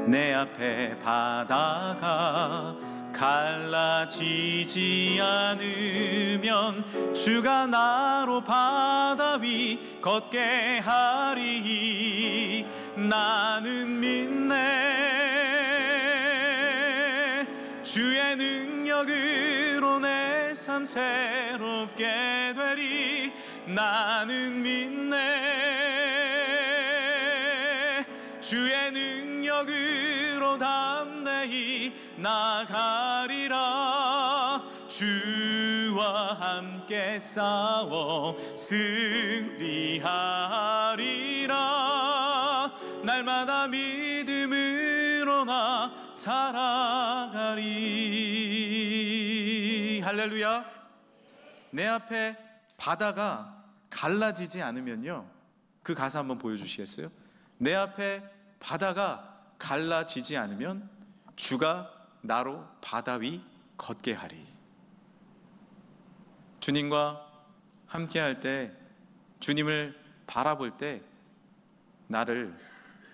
내 앞에 바다가 갈라지지 않으면 주가 나로 바다 위 걷게 하리. 나는 믿네. 주의 능력으로 내 삶 새롭게 되리. 나는 믿네. 주의 능력으로 담대히 나가리라. 주와 함께 싸워 승리하리라. 날마다 믿음으로 나 살아가리. 할렐루야. 내 앞에 바다가 갈라지지 않으면요, 그 가사 한번 보여주시겠어요? 내 앞에 바다가 갈라지지 않으면 주가 나로 바다 위 걷게 하리. 주님과 함께 할 때, 주님을 바라볼 때 나를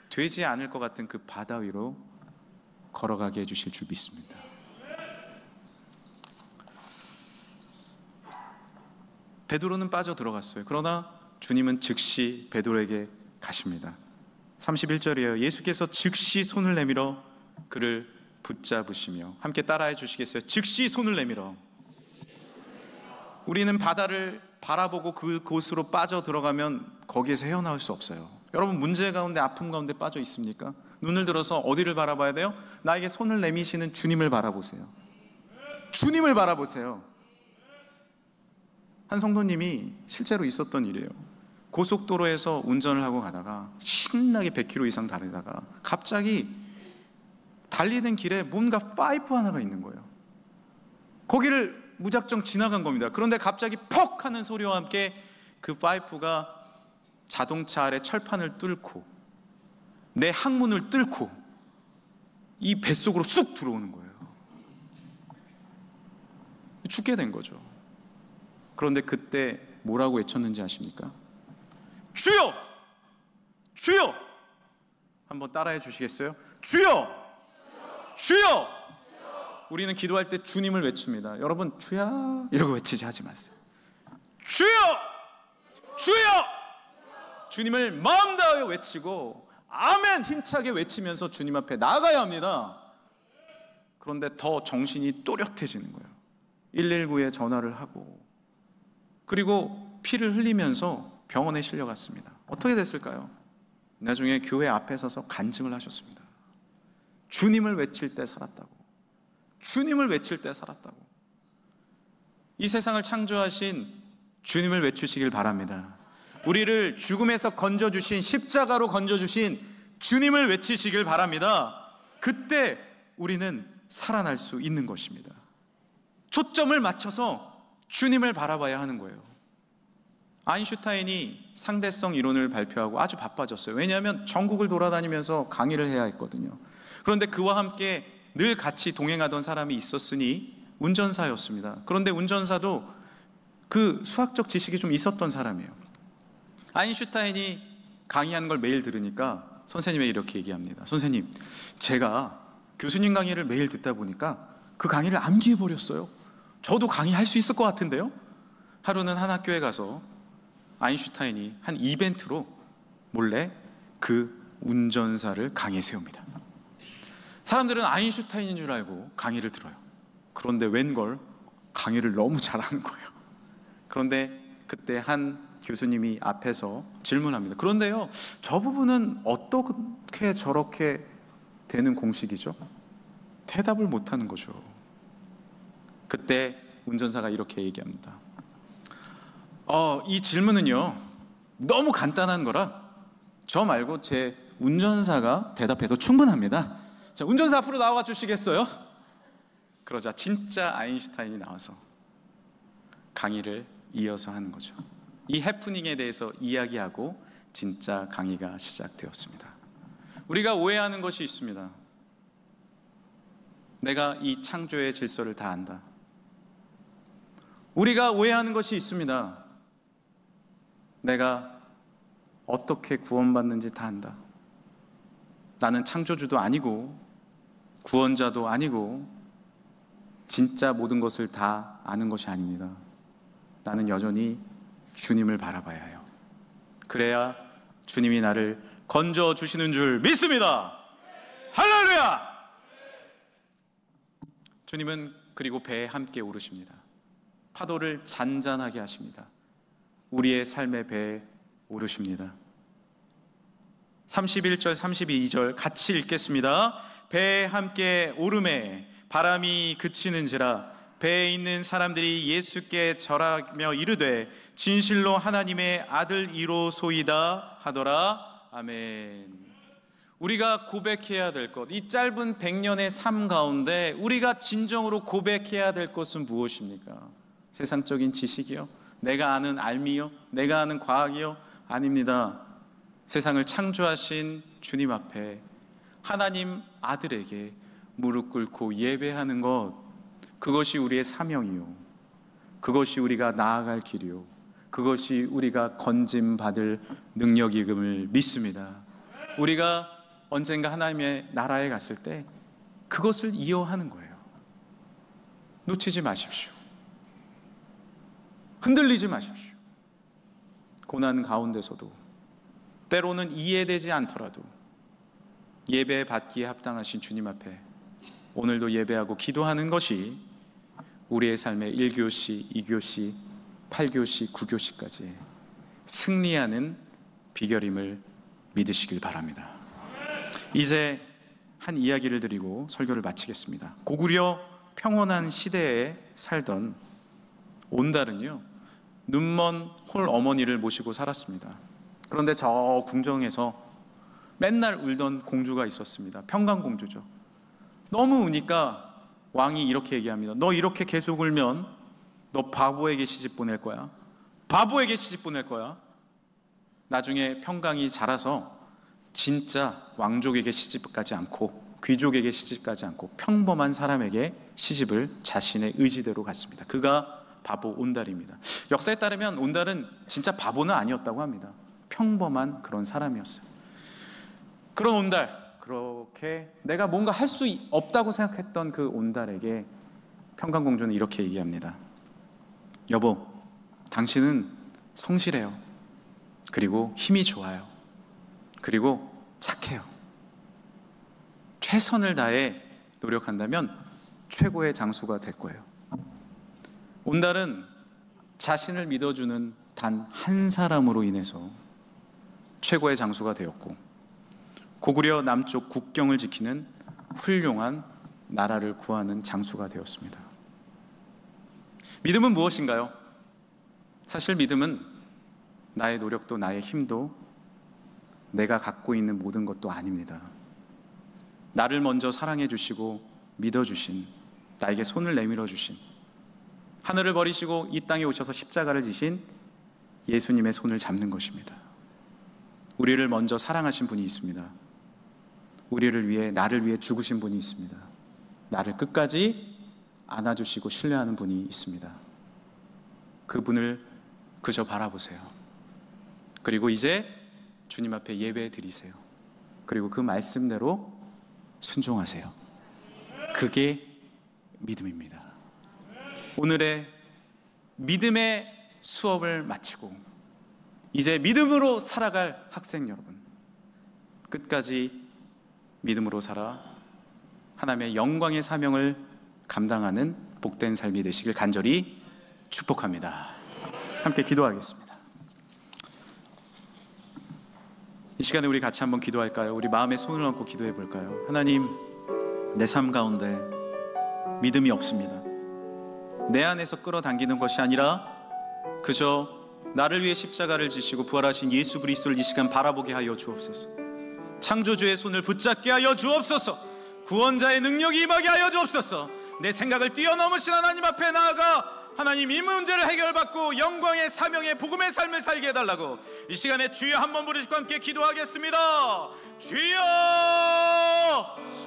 되지 않을 것 같은 그 바다 위로 걸어가게 해주실 줄 믿습니다. 베드로는 빠져 들어갔어요. 그러나 주님은 즉시 베드로에게 가십니다. 31절이에요. 예수께서 즉시 손을 내밀어 그를 붙잡으시며, 함께 따라해 주시겠어요? 즉시 손을 내밀어. 우리는 바다를 바라보고 그곳으로 빠져 들어가면 거기에서 헤어나올 수 없어요. 여러분, 문제 가운데, 아픔 가운데 빠져 있습니까? 눈을 들어서 어디를 바라봐야 돼요? 나에게 손을 내미시는 주님을 바라보세요. 주님을 바라보세요. 한 성도님이 실제로 있었던 일이에요. 고속도로에서 운전을 하고 가다가 신나게 100km 이상 달리다가 갑자기 달리는 길에 뭔가 파이프 하나가 있는 거예요. 거기를 무작정 지나간 겁니다. 그런데 갑자기 퍽 하는 소리와 함께 그 파이프가 자동차 아래 철판을 뚫고 내 항문을 뚫고 이 뱃속으로 쑥 들어오는 거예요. 죽게 된 거죠. 그런데 그때 뭐라고 외쳤는지 아십니까? 주여! 주여! 한번 따라해 주시겠어요? 주여! 주여! 우리는 기도할 때 주님을 외칩니다. 여러분, 주야 이러고 외치지 하지 마세요. 주여! 주여! 주님을 마음 다하여 외치고 아멘 힘차게 외치면서 주님 앞에 나아가야 합니다. 그런데 더 정신이 또렷해지는 거예요. 119에 전화를 하고, 그리고 피를 흘리면서 병원에 실려갔습니다. 어떻게 됐을까요? 나중에 교회 앞에 서서 간증을 하셨습니다. 주님을 외칠 때 살았다고. 주님을 외칠 때 살았다고. 이 세상을 창조하신 주님을 외치시길 바랍니다. 우리를 죽음에서 건져주신, 십자가로 건져주신 주님을 외치시길 바랍니다. 그때 우리는 살아날 수 있는 것입니다. 초점을 맞춰서 주님을 바라봐야 하는 거예요. 아인슈타인이 상대성 이론을 발표하고 아주 바빠졌어요. 왜냐하면 전국을 돌아다니면서 강의를 해야 했거든요. 그런데 그와 함께 늘 같이 동행하던 사람이 있었으니 운전사였습니다. 그런데 운전사도 그 수학적 지식이 좀 있었던 사람이에요. 아인슈타인이 강의하는 걸 매일 들으니까 선생님에게 이렇게 얘기합니다. 선생님, 제가 교수님 강의를 매일 듣다 보니까 그 강의를 암기해버렸어요. 저도 강의할 수 있을 것 같은데요? 하루는 한 학교에 가서 아인슈타인이 한 이벤트로 몰래 그 운전사를 강의에 세웁니다. 사람들은 아인슈타인인 줄 알고 강의를 들어요. 그런데 웬걸 강의를 너무 잘하는 거예요. 그런데 그때 한 교수님이 앞에서 질문합니다. 그런데요, 저 부분은 어떻게 저렇게 되는 공식이죠? 대답을 못하는 거죠. 그때 운전사가 이렇게 얘기합니다. 이 질문은요, 너무 간단한 거라 저 말고 제 운전사가 대답해도 충분합니다. 자, 운전사 앞으로 나와 주시겠어요? 그러자 진짜 아인슈타인이 나와서 강의를 이어서 하는 거죠. 이 해프닝에 대해서 이야기하고 진짜 강의가 시작되었습니다. 우리가 오해하는 것이 있습니다. 내가 이 창조의 질서를 다 안다. 우리가 오해하는 것이 있습니다. 내가 어떻게 구원받는지 다 안다. 나는 창조주도 아니고 구원자도 아니고 진짜 모든 것을 다 아는 것이 아닙니다. 나는 여전히 주님을 바라봐야 해요. 그래야 주님이 나를 건져주시는 줄 믿습니다. 할렐루야! 주님은 그리고 배에 함께 오르십니다. 파도를 잔잔하게 하십니다. 우리의 삶의 배에 오르십니다. 31절 32절 같이 읽겠습니다. 배에 함께 오르매 바람이 그치는지라 배에 있는 사람들이 예수께 절하며 이르되 진실로 하나님의 아들이로소이다 하더라. 아멘. 우리가 고백해야 될 것, 이 짧은 100년의 삶 가운데 우리가 진정으로 고백해야 될 것은 무엇입니까? 세상적인 지식이요? 내가 아는 알미요? 내가 아는 과학이요? 아닙니다. 세상을 창조하신 주님 앞에 하나님 아들에게 무릎 꿇고 예배하는 것, 그것이 우리의 사명이요, 그것이 우리가 나아갈 길이요, 그것이 우리가 건짐받을 능력임을 믿습니다. 우리가 언젠가 하나님의 나라에 갔을 때 그것을 이어하는 거예요. 놓치지 마십시오. 흔들리지 마십시오. 고난 가운데서도 때로는 이해되지 않더라도 예배 받기에 합당하신 주님 앞에 오늘도 예배하고 기도하는 것이 우리의 삶의 1교시, 2교시, 8교시, 9교시까지 승리하는 비결임을 믿으시길 바랍니다. 이제 한 이야기를 드리고 설교를 마치겠습니다. 고구려 평온한 시대에 살던 온달은요, 눈먼 홀 어머니를 모시고 살았습니다. 그런데 저 궁정에서 맨날 울던 공주가 있었습니다. 평강공주죠. 너무 우니까 왕이 이렇게 얘기합니다. 너 이렇게 계속 울면 너 바보에게 시집 보낼 거야. 바보에게 시집 보낼 거야. 나중에 평강이 자라서 진짜 왕족에게 시집 가지 않고 귀족에게 시집 가지 않고 평범한 사람에게 시집을 자신의 의지대로 갔습니다. 그가 바보 온달입니다. 역사에 따르면 온달은 진짜 바보는 아니었다고 합니다. 평범한 그런 사람이었어요. 그런 온달, 그렇게 내가 뭔가 할 수 없다고 생각했던 그 온달에게 평강공주는 이렇게 얘기합니다. 여보, 당신은 성실해요. 그리고 힘이 좋아요. 그리고 착해요. 최선을 다해 노력한다면 최고의 장수가 될 거예요. 온달은 자신을 믿어주는 단 한 사람으로 인해서 최고의 장수가 되었고, 고구려 남쪽 국경을 지키는 훌륭한 나라를 구하는 장수가 되었습니다. 믿음은 무엇인가요? 사실 믿음은 나의 노력도 나의 힘도 내가 갖고 있는 모든 것도 아닙니다. 나를 먼저 사랑해 주시고 믿어 주신, 나에게 손을 내밀어 주신, 하늘을 버리시고 이 땅에 오셔서 십자가를 지신 예수님의 손을 잡는 것입니다. 우리를 먼저 사랑하신 분이 있습니다. 우리를 위해, 나를 위해 죽으신 분이 있습니다. 나를 끝까지 안아주시고 신뢰하는 분이 있습니다. 그분을 그저 바라보세요. 그리고 이제 주님 앞에 예배 드리세요. 그리고 그 말씀대로 순종하세요. 그게 믿음입니다. 오늘의 믿음의 수업을 마치고 이제 믿음으로 살아갈 학생 여러분, 끝까지 믿음으로 살아 하나님의 영광의 사명을 감당하는 복된 삶이 되시길 간절히 축복합니다. 함께 기도하겠습니다. 이 시간에 우리 같이 한번 기도할까요? 우리 마음에 손을 얹고 기도해 볼까요? 하나님, 내 삶 가운데 믿음이 없습니다. 내 안에서 끌어당기는 것이 아니라 그저 나를 위해 십자가를 지시고 부활하신 예수 그리스도를 이 시간 바라보게 하여 주옵소서. 창조주의 손을 붙잡게 하여 주옵소서. 구원자의 능력이 임하게 하여 주옵소서. 내 생각을 뛰어넘으신 하나님 앞에 나아가 하나님, 이 문제를 해결받고 영광의 사명의 복음의 삶을 살게 해달라고 이 시간에 주여 한번 부르시고 함께 기도하겠습니다. 주여!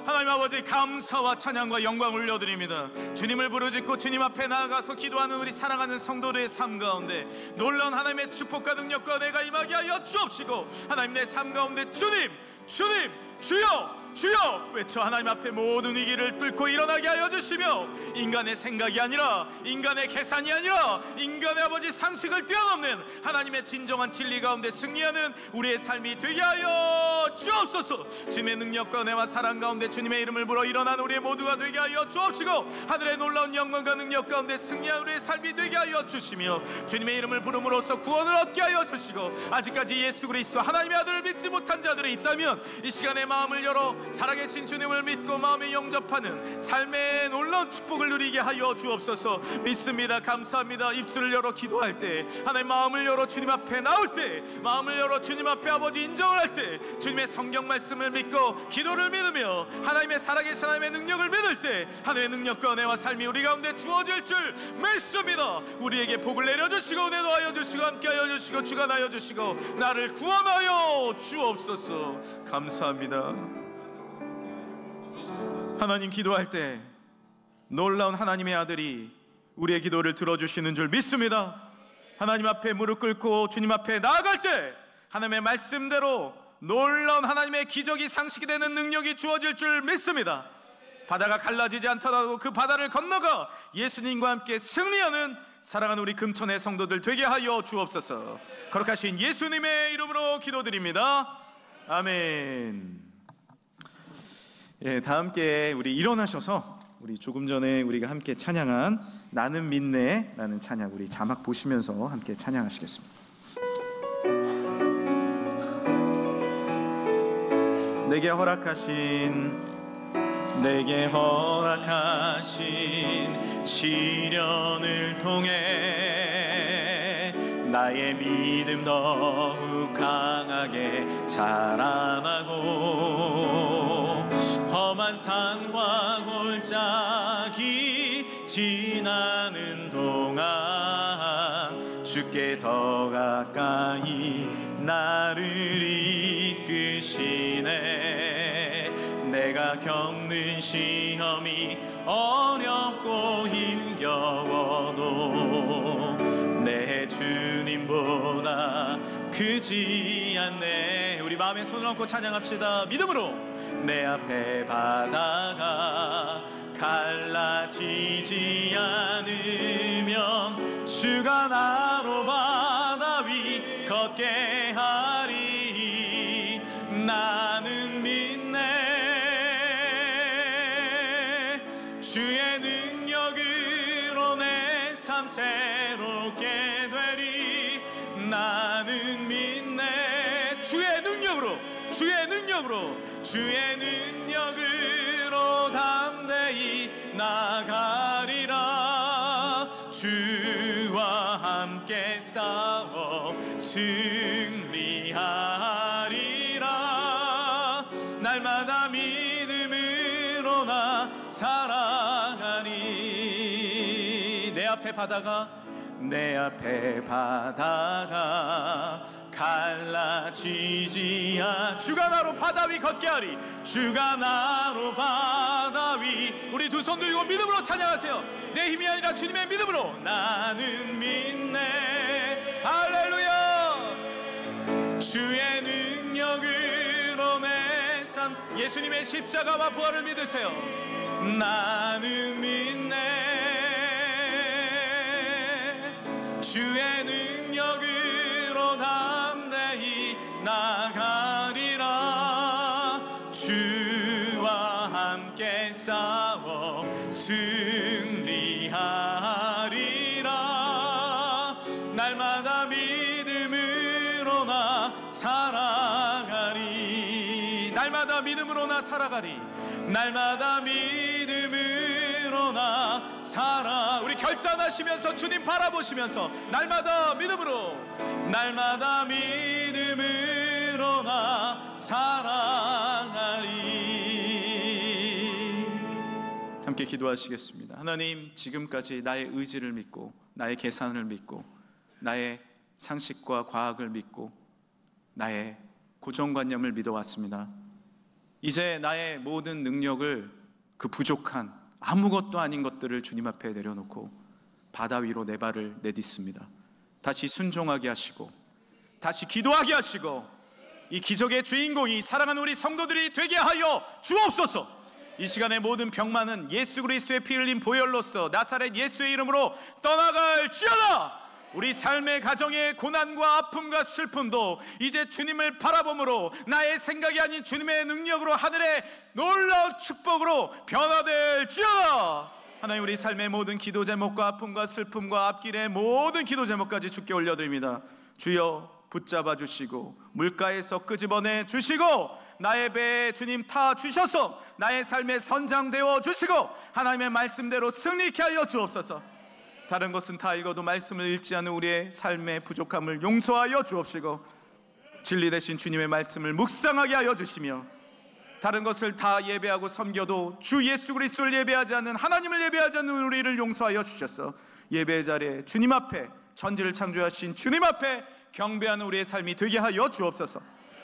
하나님 아버지, 감사와 찬양과 영광을 올려드립니다. 주님을 부르짖고 주님 앞에 나아가서 기도하는 우리 사랑하는 성도들의 삶 가운데 놀라운 하나님의 축복과 능력과 은혜가 임하게 하여 주옵시고, 하나님 내 삶 가운데 주님, 주님, 주여! 주여! 외쳐 하나님 앞에 모든 위기를 뚫고 일어나게 하여 주시며, 인간의 생각이 아니라, 인간의 계산이 아니라 인간의 아버지 상식을 뛰어넘는 하나님의 진정한 진리 가운데 승리하는 우리의 삶이 되게 하여 주옵소서. 주님의 능력과 은혜와 사랑 가운데 주님의 이름을 불어 일어나는 우리의 모두가 되게 하여 주옵시고, 하늘의 놀라운 영광과 능력 가운데 승리한 우리의 삶이 되게 하여 주시며, 주님의 이름을 부름으로써 구원을 얻게 하여 주시고, 아직까지 예수 그리스도 하나님의 아들을 믿지 못한 자들이 있다면 이 시간에 마음을 열어 살아계신 주님을 믿고 마음에 영접하는 삶의 놀라운 축복을 누리게 하여 주옵소서. 믿습니다. 감사합니다. 입술을 열어 기도할 때, 하나님 마음을 열어 주님 앞에 나올 때, 마음을 열어 주님 앞에 아버지 인정을 할 때, 주님의 성경 말씀을 믿고 기도를 믿으며 하나님의 살아계신 하나님의 능력을 믿을 때, 하나님의 능력과 은혜와 삶이 우리 가운데 주어질 줄 믿습니다. 우리에게 복을 내려주시고 은혜도 하여 주시고 함께 하여 주시고 주관하여 주시고 나를 구원하여 주옵소서. 감사합니다. 하나님, 기도할 때 놀라운 하나님의 아들이 우리의 기도를 들어주시는 줄 믿습니다. 하나님 앞에 무릎 꿇고 주님 앞에 나아갈 때 하나님의 말씀대로 놀라운 하나님의 기적이 상식이 되는 능력이 주어질 줄 믿습니다. 바다가 갈라지지 않더라도 그 바다를 건너가 예수님과 함께 승리하는 사랑하는 우리 금천의 성도들 되게 하여 주옵소서. 거룩하신 예수님의 이름으로 기도드립니다. 아멘. 예, 다 함께 우리 일어나셔서 우리 조금 전에 우리가 함께 찬양한 나는 믿네 라는 찬양, 우리 자막 보시면서 함께 찬양하시겠습니다. 내게 허락하신 시련을 통해 나의 믿음 더욱 강하게 자라나고, 험한 산과 골짜기 지나는 동안 주께 더 가까이 나를 이끄시네. 내가 겪는 시험이 어렵고 힘겨워도 내 주님보다 크지 않네. 우리 마음에 손을 얹고 찬양합시다. 믿음으로 내 앞에 바다가 갈라지지 않으면 주가 나로 바다 위 걷게 하리. 나는 믿네. 주의 능력으로 내 삶 새롭게 되리. 나는 믿네. 주의 능력으로 주의 능력으로 담대히 나가리라. 주와 함께 싸워 승리하리라. 날마다 믿음으로 나 살아가리. 내 앞에 바다가 갈라지지 않. 주가 나로 바다 위 걷게 하리. 주가 나로 바다 위. 우리 두 손 들고 믿음으로 찬양하세요. 내 힘이 아니라 주님의 믿음으로. 나는 믿네. 할렐루야. 주의 능력으로 내 삶. 예수님의 십자가와 부활을 믿으세요. 나는 믿네. 주의 능력으로 담대히 나가리라. 주와 함께 싸워 승리하리라. 날마다 믿음으로 나 살아가리. 날마다 믿음으로 나 살아가리. 날마다 믿음으로 나 살아. 우리 결단하시면서 주님 바라보시면서 날마다 믿음으로 나 살아가리. 함께 기도하시겠습니다. 하나님, 지금까지 나의 의지를 믿고 나의 계산을 믿고 나의 상식과 과학을 믿고 나의 고정관념을 믿어왔습니다. 이제 나의 모든 능력을, 그 부족한 아무것도 아닌 것들을 주님 앞에 내려놓고 바다 위로 내 발을 내딛습니다. 다시 순종하게 하시고 다시 기도하게 하시고 이 기적의 주인공이 사랑하는 우리 성도들이 되게 하여 주옵소서. 이 시간의 모든 병만은 예수 그리스도의 피 흘린 보혈로서 나사렛 예수의 이름으로 떠나갈지어다. 우리 삶의 가정의 고난과 아픔과 슬픔도 이제 주님을 바라봄으로 나의 생각이 아닌 주님의 능력으로 하늘의 놀라운 축복으로 변화될지어다. 하나님, 우리 삶의 모든 기도 제목과 아픔과 슬픔과 앞길의 모든 기도 제목까지 주께 올려드립니다. 주여 붙잡아 주시고 물가에서 끄집어내 주시고 나의 배에 주님 타 주셔서 나의 삶의 선장되어 주시고 하나님의 말씀대로 승리케 하여 주옵소서. 다른 것은 다 읽어도 말씀을 읽지 않은 우리의 삶의 부족함을 용서하여 주옵시고 진리 되신 주님의 말씀을 묵상하게 하여 주시며 다른 것을 다 예배하고 섬겨도 주 예수 그리스도를 예배하지 않는, 하나님을 예배하지 않는 우리를 용서하여 주셔서 예배의 자리에 주님 앞에, 천지를 창조하신 주님 앞에 경배하는 우리의 삶이 되게 하여 주옵소서.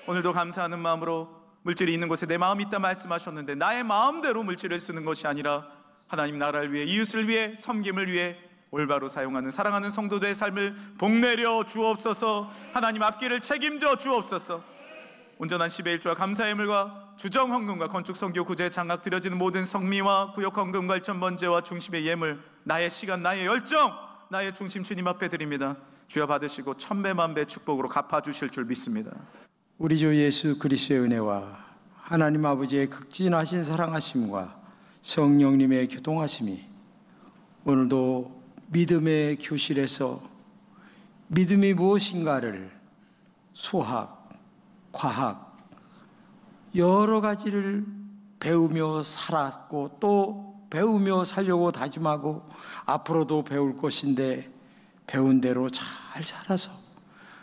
오늘도 감사하는 마음으로 물질이 있는 곳에 내 마음이 있다 말씀하셨는데 나의 마음대로 물질을 쓰는 것이 아니라 하나님 나라를 위해, 이웃을 위해, 섬김을 위해 올바로 사용하는 사랑하는 성도들의 삶을 복내려 주옵소서. 하나님 앞길을 책임져 주옵소서. 온전한 10의 1조와 감사의 물과 주정 헌금과 건축 성교 구제 장악 드려지는 모든 성미와 구역 헌금 갈천 번제와 중심의 예물, 나의 시간, 나의 열정, 나의 중심 주님 앞에 드립니다. 주여 받으시고 천배만배 축복으로 갚아주실 줄 믿습니다. 우리 주 예수 그리스도의 은혜와 하나님 아버지의 극진하신 사랑하심과 성령님의 교통하심이 오늘도 믿음의 교실에서 믿음이 무엇인가를 수학, 과학 여러 가지를 배우며 살았고 또 배우며 살려고 다짐하고 앞으로도 배울 것인데 배운 대로 잘 살아서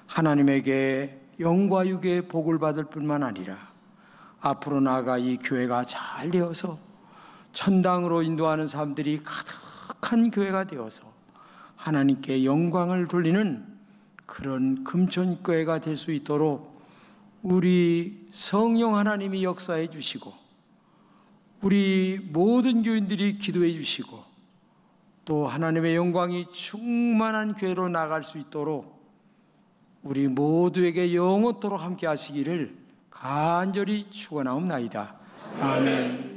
하나님에게 영과 육의 복을 받을 뿐만 아니라 앞으로 나아가 이 교회가 잘 되어서 천당으로 인도하는 사람들이 가득한 교회가 되어서 하나님께 영광을 돌리는 그런 금천교회가 될 수 있도록 우리 성령 하나님이 역사해 주시고 우리 모든 교인들이 기도해 주시고 또 하나님의 영광이 충만한 교회로 나갈 수 있도록 우리 모두에게 영원토록 함께 하시기를 간절히 축원하옵나이다. 아멘.